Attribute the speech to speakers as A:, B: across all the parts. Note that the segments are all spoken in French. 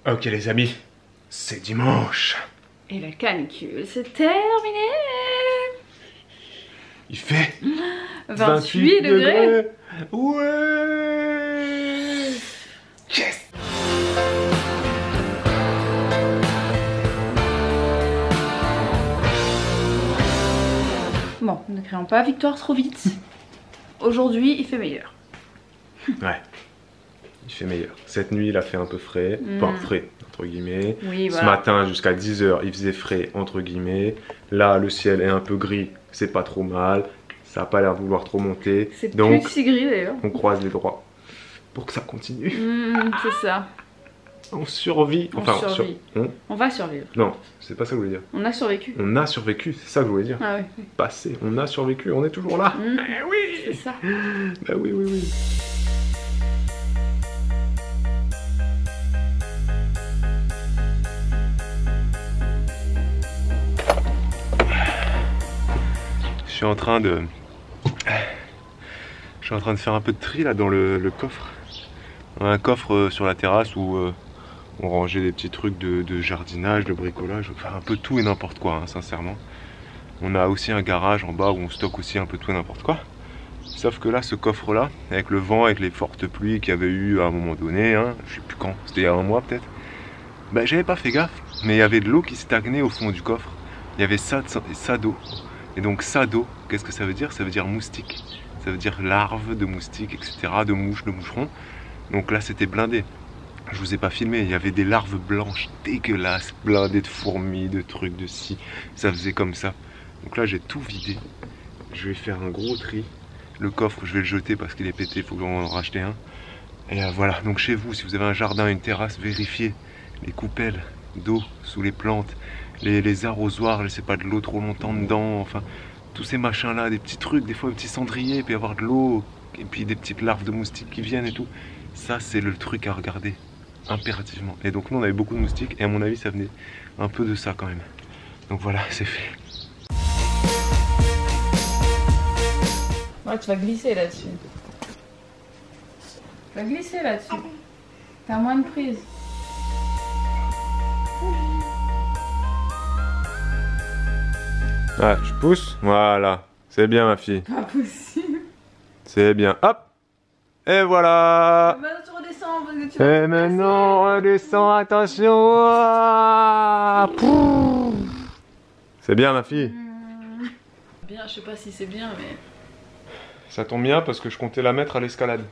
A: Ok les amis, c'est dimanche.
B: Et la canicule, c'est terminé.
A: Il fait
B: 28 degrés.
A: Ouais. Yes.
B: Bon, ne crions pas victoire trop vite. Aujourd'hui, il fait meilleur.
A: Ouais, il fait meilleur. Cette nuit, il a fait un peu frais. Enfin, frais, entre guillemets.
B: Oui,
A: Ce
B: voilà.
A: matin, jusqu'à 10 h, il faisait frais, entre guillemets. Là, le ciel est un peu gris. C'est pas trop mal. Ça n'a pas l'air de vouloir trop monter.
B: C'est
A: Donc,
B: plus si gris d'ailleurs.
A: on croise les doigts pour que ça continue.
B: C'est ça.
A: On survit.
B: On
A: Enfin,
B: survit. On va survivre.
A: Non, c'est pas ça que je voulais dire.
B: On a survécu.
A: On a survécu, c'est ça que je voulais dire.
B: Ah oui, oui.
A: Passé, on a survécu, on est toujours là. Eh oui.
B: C'est ça.
A: Bah oui, oui, oui. Je suis en train de faire un peu de tri là dans le coffre. On a un coffre sur la terrasse où on rangeait des petits trucs de jardinage, de bricolage, enfin un peu tout et n'importe quoi, hein, sincèrement. On a aussi un garage en bas où on stocke aussi un peu tout et n'importe quoi. Sauf que là, ce coffre-là, avec le vent, avec les fortes pluies qu'il y avait eu à un moment donné, hein, je sais plus quand, c'était il y a un mois peut-être, bah, j'avais pas fait gaffe, mais il y avait de l'eau qui stagnait au fond du coffre. Il y avait ça d'eau. Et donc ça d'eau, qu'est-ce que ça veut dire? Ça veut dire moustique. Ça veut dire larves de moustiques, etc., de mouches, de moucherons. Donc là, c'était blindé. Je vous ai pas filmé, il y avait des larves blanches dégueulasses, blindées de fourmis, de trucs, de scie. Ça faisait comme ça. Donc là, j'ai tout vidé. Je vais faire un gros tri. Le coffre, je vais le jeter parce qu'il est pété, il faut que j'en rachète un. Et voilà, donc chez vous, si vous avez un jardin, une terrasse, vérifiez les coupelles d'eau sous les plantes, les arrosoirs, laissez pas de l'eau trop longtemps dedans, enfin, tous ces machins-là, des petits trucs, des fois un petit cendrier, il peut y avoir de l'eau, et puis des petites larves de moustiques qui viennent et tout. Ça, c'est le truc à regarder, impérativement. Et donc nous, on avait beaucoup de moustiques, et à mon avis, ça venait un peu de ça quand même. Donc voilà, c'est fait.
B: Ouais, tu vas glisser là-dessus. Tu vas glisser là-dessus. T'as moins de prise.
A: Ah, tu pousses? Voilà, c'est bien ma fille.
B: Pas possible.
A: C'est bien, hop. Et voilà.
B: Maintenant tu redescends parce que tu vas
A: Et
B: te
A: maintenant, on redescend, attention. Ah, pouf. C'est bien ma fille.
B: Bien, je sais pas si c'est bien, mais...
A: Ça tombe bien parce que je comptais la mettre à l'escalade.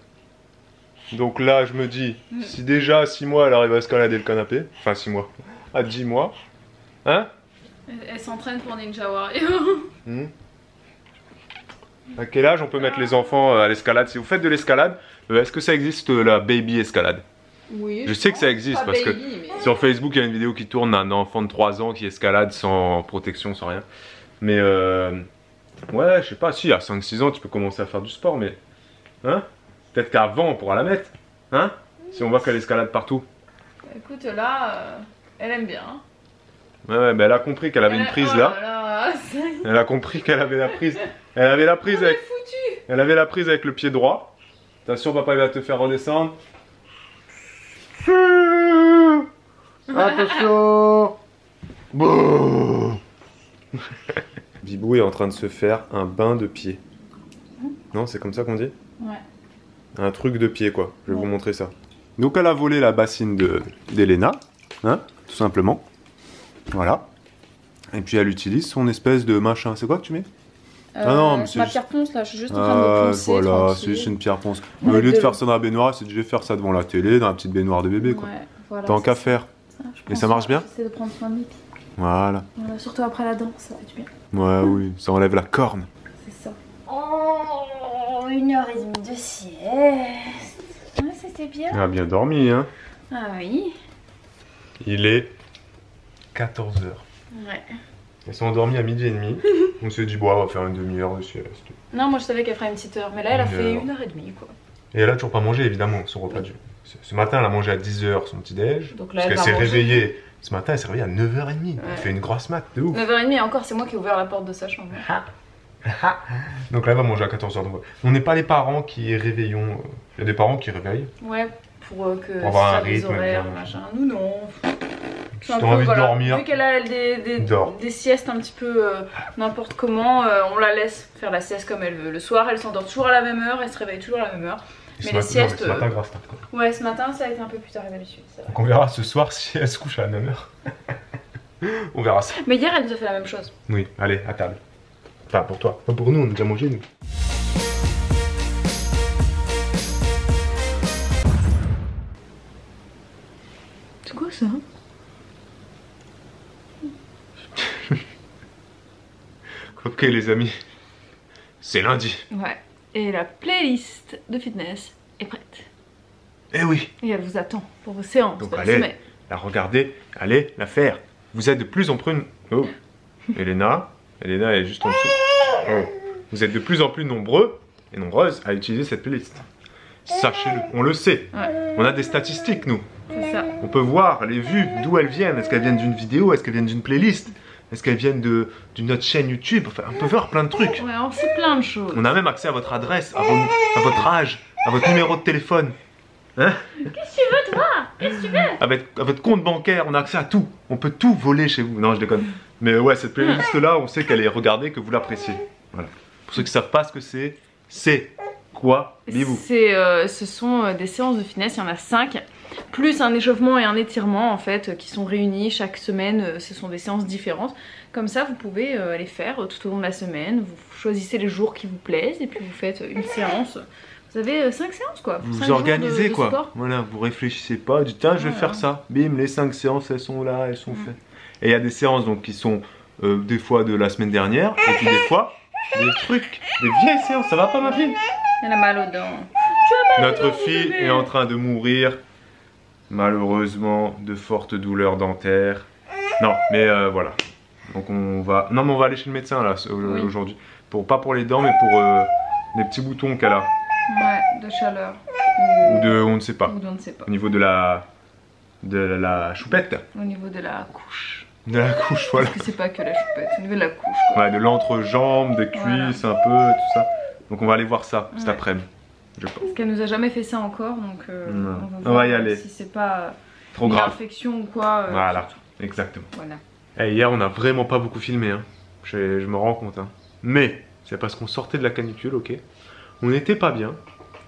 A: Donc là, je me dis, si déjà à 6 mois, elle arrive à escalader le canapé, enfin 6 mois, à 10 mois, hein?
B: Elle s'entraîne pour Ninja Warrior.
A: À quel âge on peut mettre les enfants à l'escalade? Si vous faites de l'escalade, est-ce que ça existe la baby escalade?
B: Oui.
A: Je sais que ça existe
B: Pas
A: parce
B: baby,
A: que
B: mais...
A: sur Facebook, il y a une vidéo qui tourne d'un enfant de 3 ans qui escalade sans protection, sans rien. Mais ouais, je sais pas, si à 5-6 ans, tu peux commencer à faire du sport, mais hein? Peut-être qu'avant, on pourra la mettre, hein? Si on voit qu'elle escalade partout.
B: Écoute, là, elle aime bien.
A: Ouais, bah elle a compris qu'elle avait une prise là.
B: Là, ça y est.
A: Elle a compris qu'elle avait la prise. Elle avait la prise
B: On
A: avec.
B: est foutu.
A: Elle avait la prise avec le pied droit. Attention, papa il va te faire redescendre. Attention. Bouh. Bibou est en train de se faire un bain de pied. Non, c'est comme ça qu'on dit?
B: Ouais.
A: Un truc de pied quoi. Je vais vous montrer ça. Donc elle a volé la bassine d'Elena, hein, tout simplement. Voilà. Et puis elle utilise son espèce de machin. C'est quoi que tu mets? Ah non, mais c'est
B: ma
A: juste...
B: pierre ponce là, je suis juste en train de poncer.
A: Voilà, c'est
B: tranquille.
A: juste une pierre ponce. Au lieu de faire ça dans la baignoire, c'est de faire ça devant la télé, dans la petite baignoire de bébé quoi.
B: Ouais, voilà,
A: Tant qu'à faire. Et ça marche bien?
B: J'essaie de prendre soin de mes pieds.
A: Voilà.
B: Voilà, surtout après la danse, ça fait du bien.
A: Ouais, oui, ça enlève la corne.
B: C'est ça.
C: Oh, 1h30 de sieste.
B: Ouais, c'était bien.
A: Elle a bien dormi, hein.
B: Ah oui.
A: Il est 14 h.
B: Ouais.
A: Elles sont endormies à 12h30. On s'est dit, bon, on va faire une demi-heure de sieste.
B: Non, moi je savais qu'elle ferait une petite heure, mais là elle a fait 1h30 quoi.
A: Et elle a toujours pas mangé, évidemment, son repas du. Ce matin, elle a mangé à 10 h son petit-déj.
B: Donc là,
A: parce
B: elle
A: qu'elle
B: va
A: s'est
B: manger.
A: réveillée. Ce matin, elle s'est réveillée à 9h30.
B: Ouais.
A: Elle fait une grosse mat, de ouf.
B: 9h30 et encore, c'est moi qui ai ouvert la porte de sa chambre.
A: Donc là, elle va manger à 14 h. Donc, on n'est pas les parents qui réveillons. Il y a des parents qui réveillent.
B: Ouais, pour que
A: Pour avoir
B: ça
A: un
B: des
A: rythme,
B: horaires,
A: bien.
B: machin. Nous non.
A: Si t'as envie de dormir,
B: Vu qu'elle a
A: dors.
B: des siestes un petit peu n'importe comment, on la laisse faire la sieste comme elle veut. Le soir, elle s'endort toujours à la même heure, elle se réveille toujours à la même heure. Mais les siestes.
A: Ce matin, grâce tard, quoi.
B: Ouais, ce matin, ça a été un peu plus tard que d'habitude.
A: Donc on verra ce soir si elle se couche à la même heure. On verra ça.
B: Mais hier, elle nous a fait la même chose.
A: Oui, allez, à table. Enfin, pour toi. Pas pour nous, on a déjà mangé, nous.
B: C'est quoi ça?
A: Ok, les amis. C'est lundi.
B: Ouais. Et la playlist de fitness est prête.
A: Eh oui.
B: Et elle vous attend pour vos séances
A: Donc
B: de la
A: allez,
B: semaine.
A: la regarder, allez la faire. Vous êtes de plus en plus... Oh. Elena est juste en dessous. Oh. Vous êtes de plus en plus nombreux et nombreuses à utiliser cette playlist. Sachez-le, on le sait.
B: Ouais.
A: On a des statistiques, nous.
B: C'est ça.
A: On peut voir les vues, d'où elles viennent. Est-ce qu'elles viennent d'une vidéo? Est-ce qu'elles viennent d'une playlist? Est-ce qu'elles viennent d'une autre chaîne YouTube? Enfin, on peut voir plein de trucs.
B: Ouais, on sait plein de choses.
A: On a même accès à votre adresse, à votre âge, à votre numéro de téléphone. Hein?
B: Qu'est-ce que tu veux, toi? Qu'est-ce que tu veux?
A: À votre compte bancaire, on a accès à tout. On peut tout voler chez vous. Non, je déconne. Mais ouais, cette playlist-là, on sait qu'elle est regardée, que vous l'appréciez. Voilà. Pour ceux qui ne savent pas ce que c'est quoi, dis-vous.
B: Ce sont des séances de fitness, il y en a 5. Plus un échauffement et un étirement en fait qui sont réunis chaque semaine, ce sont des séances différentes. Comme ça vous pouvez les faire tout au long de la semaine, vous choisissez les jours qui vous plaisent et puis vous faites une séance. Vous avez 5 séances quoi.
A: Vous
B: 5
A: vous organisez
B: de
A: quoi.
B: sport.
A: Voilà, vous réfléchissez pas, du temps je vais faire ça. Bim, les 5 séances elles sont là, elles sont faites. Et il y a des séances donc qui sont des fois de la semaine dernière et puis des fois des trucs, des vieilles séances. Ça va pas ma fille?
B: Elle a mal aux dents.
A: Notre fille est en train de mourir. Malheureusement, de fortes douleurs dentaires. Non, mais voilà. Donc on va... Non, mais on va aller chez le médecin là aujourd'hui. Pas pour les dents, mais pour des petits boutons qu'elle a.
B: Ouais, de chaleur.
A: Ou de... on ne sait pas.
B: Ou on ne sait pas.
A: Au niveau de la choupette.
B: Au niveau de la couche.
A: De la couche, voilà.
B: Parce que c'est pas que la choupette, au niveau de la couche quoi.
A: Ouais, de l'entrejambe, des cuisses, un peu, tout ça. Donc on va aller voir ça cet après-midi. Je pense.
B: Parce qu'elle nous a jamais fait ça encore, donc
A: on va y aller.
B: Si c'est pas
A: trop
B: une
A: grave
B: infection ou quoi.
A: voilà, exactement.
B: Voilà.
A: Et hier on a vraiment pas beaucoup filmé, hein. Je me rends compte. Hein. Mais c'est parce qu'on sortait de la canicule, ok. On n'était pas bien,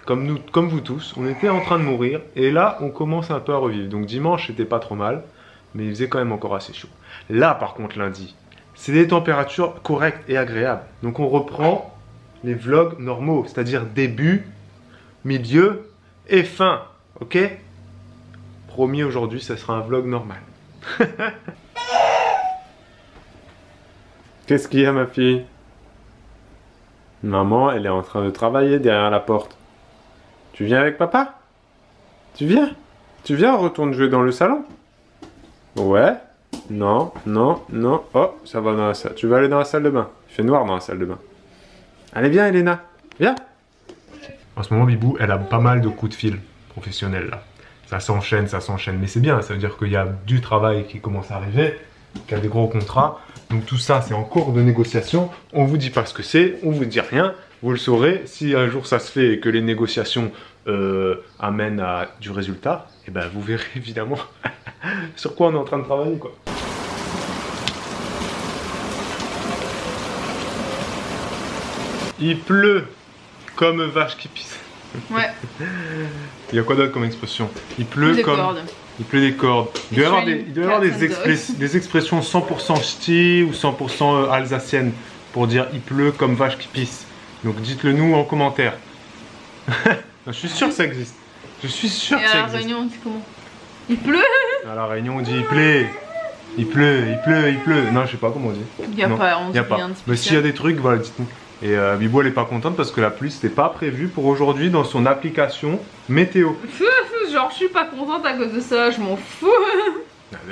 A: comme vous tous. On était en train de mourir et là on commence un peu à revivre. Donc dimanche c'était pas trop mal, mais il faisait quand même encore assez chaud. Là par contre lundi, c'est des températures correctes et agréables. Donc on reprend les vlogs normaux, c'est-à-dire début, milieu et fin, ok? Promis, aujourd'hui, ça sera un vlog normal. Qu'est-ce qu'il y a, ma fille? Maman, elle est en train de travailler derrière la porte. Tu viens avec papa? Tu viens? Tu viens, on retourne jouer dans le salon? Ouais? Non, non, non. Oh, ça va dans la salle. Tu vas aller dans la salle de bain. Il fait noir dans la salle de bain. Allez, viens, Elena. Viens. En ce moment, Bibou, elle a pas mal de coups de fil professionnels là. Ça s'enchaîne, mais c'est bien, ça veut dire qu'il y a du travail qui commence à arriver, qu'il y a des gros contrats. Donc tout ça, c'est en cours de négociation. On vous dit pas ce que c'est, on vous dit rien. Vous le saurez, si un jour ça se fait et que les négociations amènent à du résultat, et ben vous verrez évidemment sur quoi on est en train de travailler quoi. Il pleut comme vache qui pisse.
B: Ouais.
A: Il y a quoi d'autre comme expression? Il pleut
B: Des
A: comme...
B: cordes.
A: Il pleut des cordes. Il doit y avoir des expressions 100% ch'ti ou 100% alsaciennes pour dire il pleut comme vache qui pisse. Donc dites-le nous en commentaire. Je suis sûr que ça existe. Je suis sûr que ça existe.
B: Et à la Réunion, on dit comment? Il pleut?
A: À la Réunion, on dit il pleut. Il pleut, il pleut, il pleut. Non, je sais pas comment on dit.
B: Il n'y a pas, on dit rien de spécial.
A: Mais s'il y a des trucs, voilà, dites-nous. Et Bibou, elle est pas contente parce que la pluie, c'était pas prévu pour aujourd'hui dans son application météo.
B: Genre, je suis pas contente à cause de ça, je m'en fous.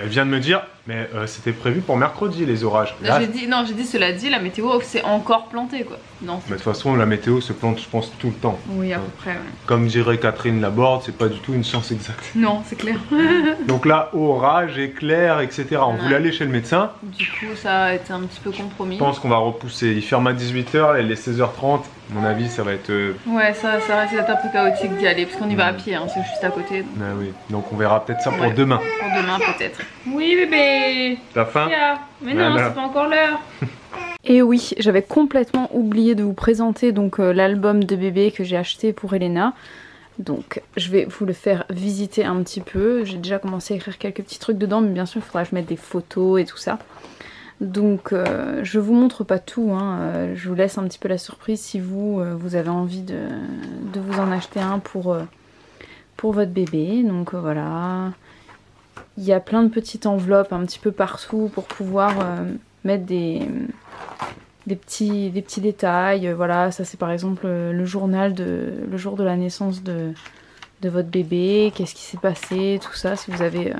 A: Elle vient de me dire, Mais c'était prévu pour mercredi les orages.
B: Là, j'ai dit cela dit, la météo c'est encore planté quoi. Non.
A: Mais de toute façon la météo se plante je pense tout le temps.
B: Oui à peu près ouais.
A: Comme dirait Catherine Laborde, c'est pas du tout une science exacte.
B: Non c'est clair.
A: Donc là orage, éclair, etc. On voulait aller chez le médecin.
B: Du coup ça a été un petit peu compromis.
A: Je pense qu'on va repousser. Il ferme à 18 h, il est 16 h 30. À mon avis ça va être...
B: Ouais ça risque d'être un peu chaotique d'y aller parce qu'on y va à pied, hein, c'est juste à côté. Donc...
A: Ah oui. Donc on verra peut-être ça pour demain.
B: Pour demain peut-être. Oui bébé.
A: T'as faim?
B: Mais non, c'est pas encore l'heure. Et oui, j'avais complètement oublié de vous présenter donc l'album de bébé que j'ai acheté pour Elena. Donc je vais vous le faire visiter un petit peu. J'ai déjà commencé à écrire quelques petits trucs dedans, mais bien sûr il faudra que je mette des photos et tout ça. Donc je vous montre pas tout, hein. Je vous laisse un petit peu la surprise si vous avez envie de vous en acheter un pour votre bébé. Donc voilà. Il y a plein de petites enveloppes un petit peu partout pour pouvoir mettre des petits détails. Voilà, ça c'est par exemple le jour de la naissance de votre bébé, qu'est-ce qui s'est passé, tout ça, si vous avez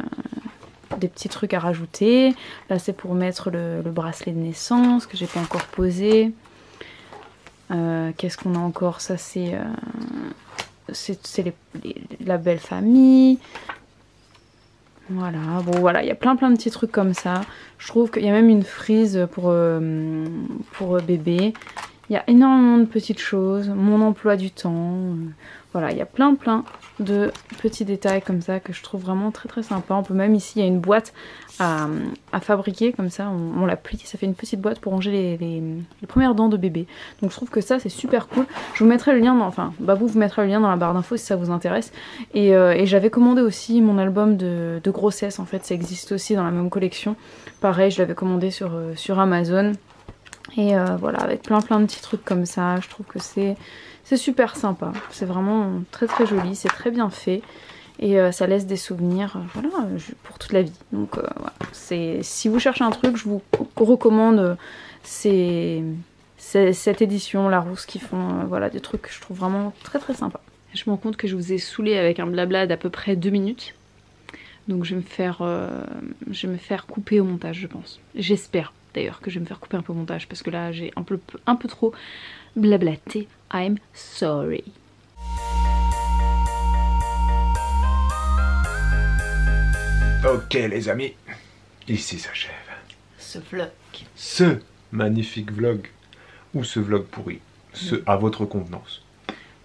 B: des petits trucs à rajouter. Là c'est pour mettre le bracelet de naissance que j'ai pas encore posé. Qu'est-ce qu'on a encore? Ça c'est la belle famille. Voilà, bon voilà, il y a plein de petits trucs comme ça. Je trouve qu'il y a même une frise pour bébé. Il y a énormément de petites choses, mon emploi du temps. Voilà, il y a plein de petits détails comme ça que je trouve vraiment très sympa. On peut même ici, il y a une boîte à fabriquer comme ça, on la plie, ça fait une petite boîte pour ranger les premières dents de bébé. Donc je trouve que ça c'est super cool. Je vous mettrai le lien Babou vous mettra le lien dans la barre d'infos si ça vous intéresse. Et j'avais commandé aussi mon album de grossesse, en fait ça existe aussi dans la même collection. Pareil, je l'avais commandé sur Amazon. Et voilà, avec plein de petits trucs comme ça, je trouve que c'est super sympa. C'est vraiment très joli, c'est très bien fait. Et ça laisse des souvenirs voilà, pour toute la vie. Donc voilà, si vous cherchez un truc, je vous recommande cette édition Larousse qui font voilà, des trucs que je trouve vraiment très sympa. Je me rends compte que je vous ai saoulé avec un blabla d'à peu près 2 minutes. Donc je vais me faire couper au montage, je pense. J'espère d'ailleurs que je vais me faire couper un peu au montage parce que là j'ai un peu trop blablaté. I'm sorry.
A: Ok les amis, ici s'achève
B: ce vlog.
A: Ce magnifique vlog, ou ce vlog pourri, à votre convenance.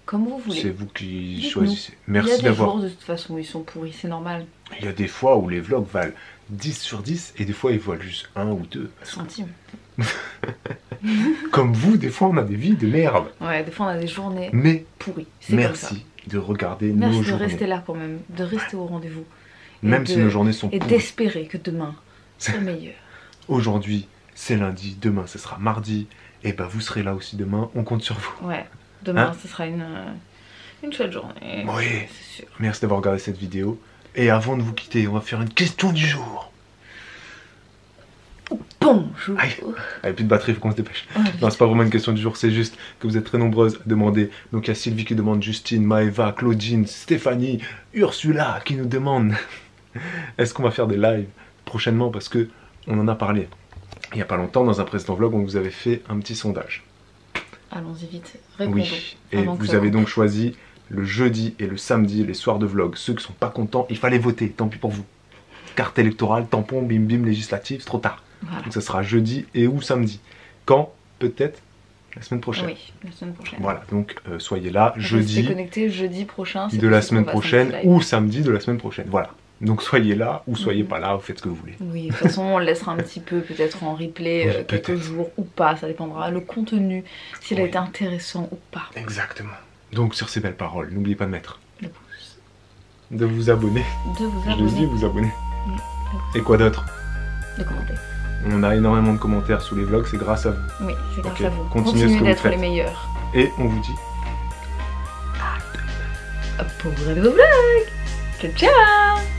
B: Comme vous voulez.
A: C'est vous qui choisissez. Merci d'avoir...
B: Il y a des jours de toute façon où ils sont pourris, c'est normal.
A: Il y a des fois où les vlogs valent 10 sur 10 et des fois ils valent juste 1 ou 2.
B: Centimes.
A: Comme vous, des fois on a des vies de merde.
B: Ouais, des fois on a des journées pourries.
A: Merci de regarder nos journées.
B: Merci de rester là quand même, de rester au rendez-vous.
A: Même si nos journées sont pourries.
B: Et d'espérer que demain c'est meilleur.
A: Aujourd'hui c'est lundi, demain ce sera mardi. Et ben vous serez là aussi demain, on compte sur vous.
B: Ouais, demain ce sera une chouette journée.
A: Oui,
B: c'est sûr.
A: Merci d'avoir regardé cette vidéo. Et avant de vous quitter, on va faire une question du jour.
B: Bonjour.
A: Allez, plus de batterie, faut qu'on se dépêche.
B: Ouais.
A: Non, c'est pas vraiment une question du jour, c'est juste que vous êtes très nombreuses à demander. Donc il y a Sylvie qui demande, Justine, Maëva, Claudine, Stéphanie, Ursula qui nous demande est-ce qu'on va faire des lives prochainement, parce que on en a parlé il y a pas longtemps dans un précédent vlog, on vous avait fait un petit sondage.
B: Allons-y vite, répondons.
A: Oui, et vous avez donc choisi le jeudi et le samedi, les soirs de vlog. Ceux qui sont pas contents, il fallait voter, tant pis pour vous. Carte électorale, tampon, bim bim, législative, c'est trop tard. Voilà. Donc ça sera jeudi et ou samedi. Quand? Peut-être la semaine prochaine.
B: Oui, la semaine prochaine.
A: Voilà, donc soyez là, jeudi
B: connecté jeudi prochain
A: de la semaine prochaine ou samedi de la semaine prochaine. Voilà. Donc soyez là ou soyez pas là, vous faites ce que vous voulez.
B: Oui, de toute façon on le laissera un petit peu peut-être en replay quelques jours ou pas, ça dépendra le contenu, s'il a été intéressant ou pas.
A: Exactement. Donc sur ces belles paroles, n'oubliez pas de mettre
B: le pouce,
A: de vous abonner.
B: De vous abonner.
A: Je le dis, vous abonner. Et quoi d'autre?
B: De commenter.
A: On a énormément de commentaires sous les vlogs, c'est grâce à vous.
B: Oui, c'est grâce à vous.
A: Continuez
B: d'être les meilleurs.
A: Et on vous dit
B: pour un nouveau vlog. Ciao ciao.